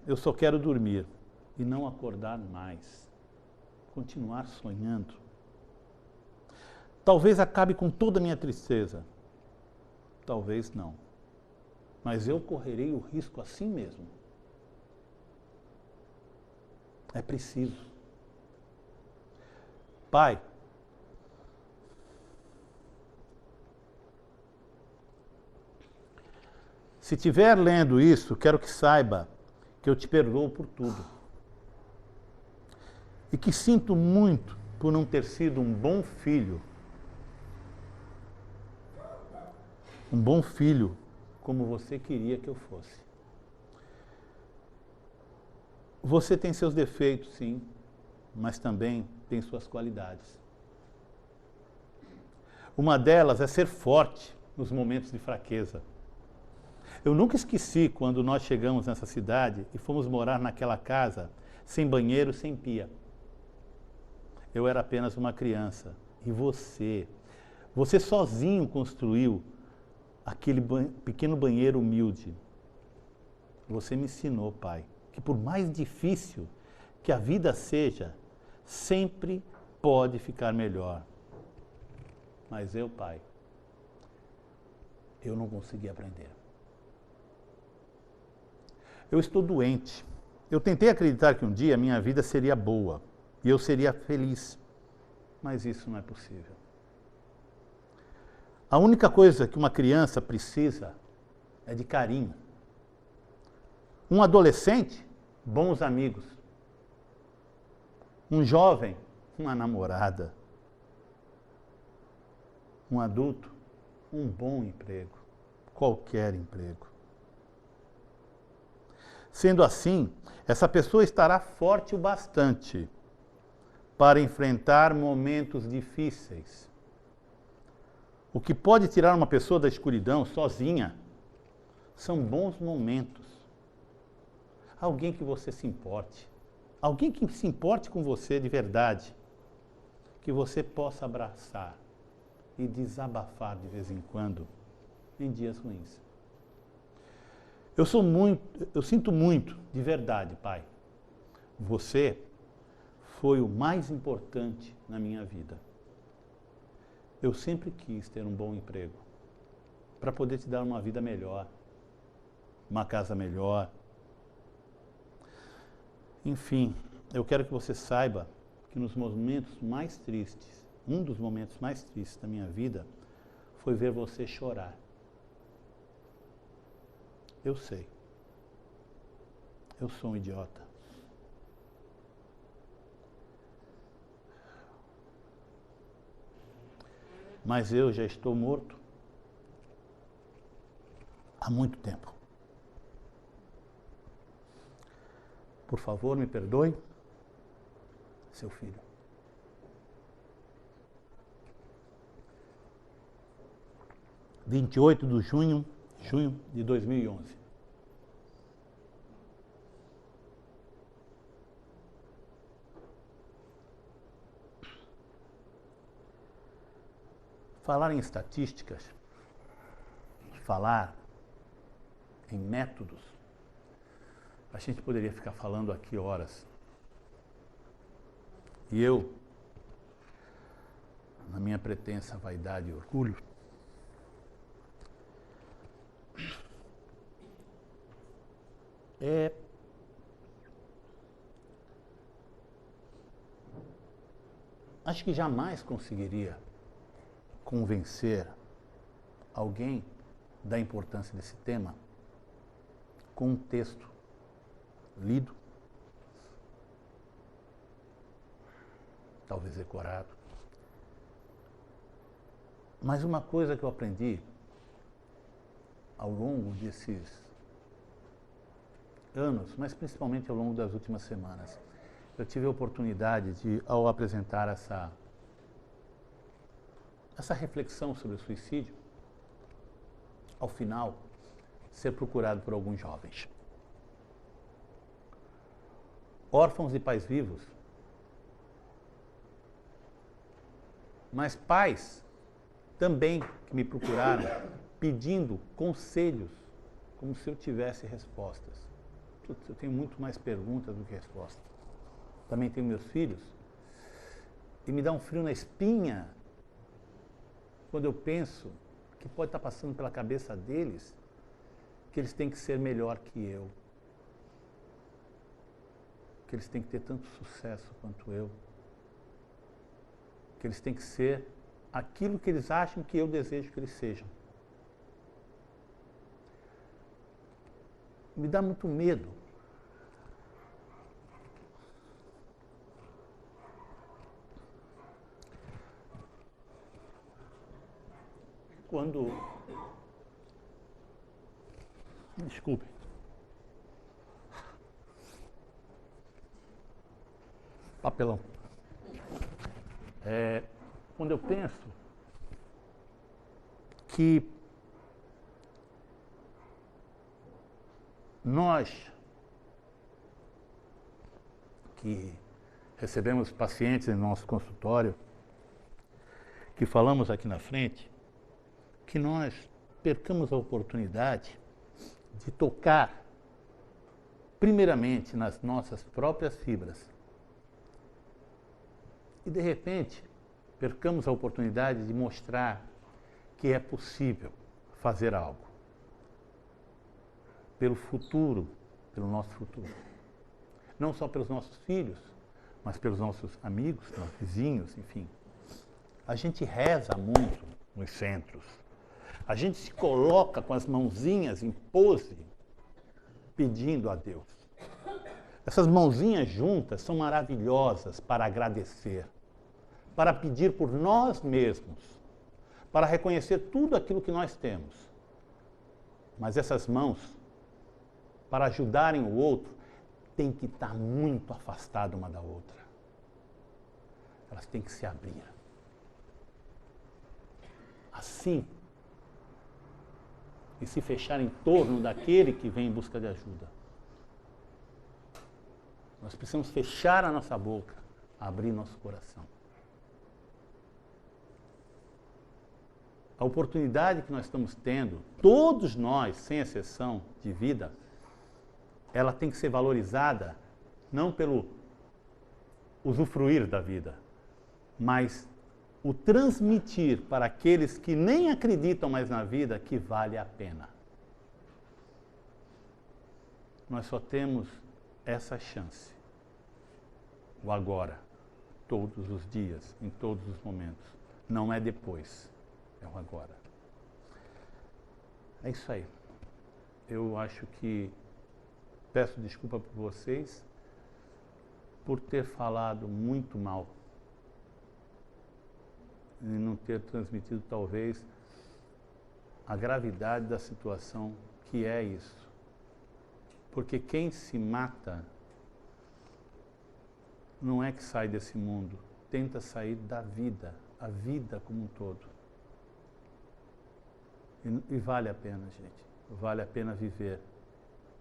A: Eu só quero dormir e não acordar mais. Continuar sonhando. Talvez acabe com toda a minha tristeza. Talvez não. Mas eu correrei o risco assim mesmo. É preciso. Pai, se estiver lendo isso, quero que saiba que eu te perdoo por tudo. E que sinto muito por não ter sido um bom filho. Um bom filho como você queria que eu fosse. Você tem seus defeitos, sim, mas também tem suas qualidades. Uma delas é ser forte nos momentos de fraqueza. Eu nunca esqueci quando nós chegamos nessa cidade e fomos morar naquela casa sem banheiro, sem pia. Eu era apenas uma criança. E você sozinho construiu aquele pequeno banheiro humilde. Você me ensinou, pai, que por mais difícil que a vida seja, sempre pode ficar melhor. Mas eu, pai, eu não consegui aprender. Eu estou doente. Eu tentei acreditar que um dia a minha vida seria boa e eu seria feliz. Mas isso não é possível. A única coisa que uma criança precisa é de carinho. Um adolescente, bons amigos. Um jovem, uma namorada. Um adulto, um bom emprego. Qualquer emprego. Sendo assim, essa pessoa estará forte o bastante para enfrentar momentos difíceis. O que pode tirar uma pessoa da escuridão sozinha são bons momentos. Alguém que você se importe. Alguém que se importe com você de verdade. Que você possa abraçar e desabafar de vez em quando em dias ruins. Eu sinto muito, de verdade, pai. Você foi o mais importante na minha vida. Eu sempre quis ter um bom emprego, para poder te dar uma vida melhor, uma casa melhor. Enfim, eu quero que você saiba que nos momentos mais tristes, um dos momentos mais tristes da minha vida, foi ver você chorar. Eu sei. Eu sou um idiota. Mas eu já estou morto há muito tempo. Por favor, me perdoe, seu filho. – 28 de junho de 2011. Falar em estatísticas, falar em métodos, a gente poderia ficar falando aqui horas. E eu, na minha pretensa vaidade e orgulho, acho que jamais conseguiria convencer alguém da importância desse tema com um texto lido, talvez decorado. Mas uma coisa que eu aprendi ao longo desses anos, mas principalmente ao longo das últimas semanas, eu tive a oportunidade de, ao apresentar essa reflexão sobre o suicídio, ao final, ser procurado por alguns jovens. Órfãos de pais vivos, mas pais também que me procuraram pedindo conselhos, como se eu tivesse respostas. Eu tenho muito mais perguntas do que respostas. Também tenho meus filhos, e me dá um frio na espinha quando eu penso que pode estar passando pela cabeça deles que eles têm que ser melhor que eu, que eles têm que ter tanto sucesso quanto eu, que eles têm que ser aquilo que eles acham que eu desejo que eles sejam. Me dá muito medo. Quando... Desculpe. Papelão. Quando eu penso que nós que recebemos pacientes em nosso consultório, que falamos aqui na frente, que nós percamos a oportunidade de tocar, primeiramente, nas nossas próprias fibras. E, de repente, percamos a oportunidade de mostrar que é possível fazer algo pelo futuro, pelo nosso futuro. Não só pelos nossos filhos, mas pelos nossos amigos, nossos vizinhos, enfim. A gente reza muito nos centros. A gente se coloca com as mãozinhas em pose, pedindo a Deus. Essas mãozinhas juntas são maravilhosas para agradecer, para pedir por nós mesmos, para reconhecer tudo aquilo que nós temos. Mas essas mãos, para ajudarem o outro, têm que estar muito afastadas uma da outra. Elas têm que se abrir. Assim, e se fechar em torno daquele que vem em busca de ajuda. Nós precisamos fechar a nossa boca, abrir nosso coração. A oportunidade que nós estamos tendo, todos nós, sem exceção de vida, ela tem que ser valorizada não pelo usufruir da vida, mas o transmitir para aqueles que nem acreditam mais na vida que vale a pena. Nós só temos essa chance, o agora, todos os dias, em todos os momentos. Não é depois, é o agora. É isso aí. Eu acho que peço desculpa por vocês por ter falado muito mal e não ter transmitido, talvez, a gravidade da situação que é isso. Porque quem se mata não é que sai desse mundo, tenta sair da vida, a vida como um todo. E vale a pena, gente. Vale a pena viver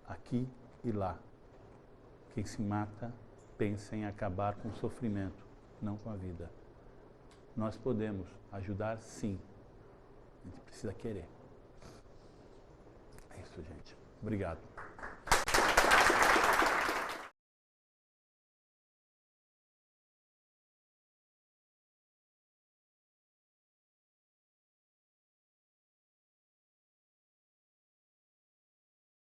A: aqui e lá. Quem se mata pensa em acabar com o sofrimento, não com a vida. Nós podemos ajudar, sim. A gente precisa querer. É isso, gente. Obrigado.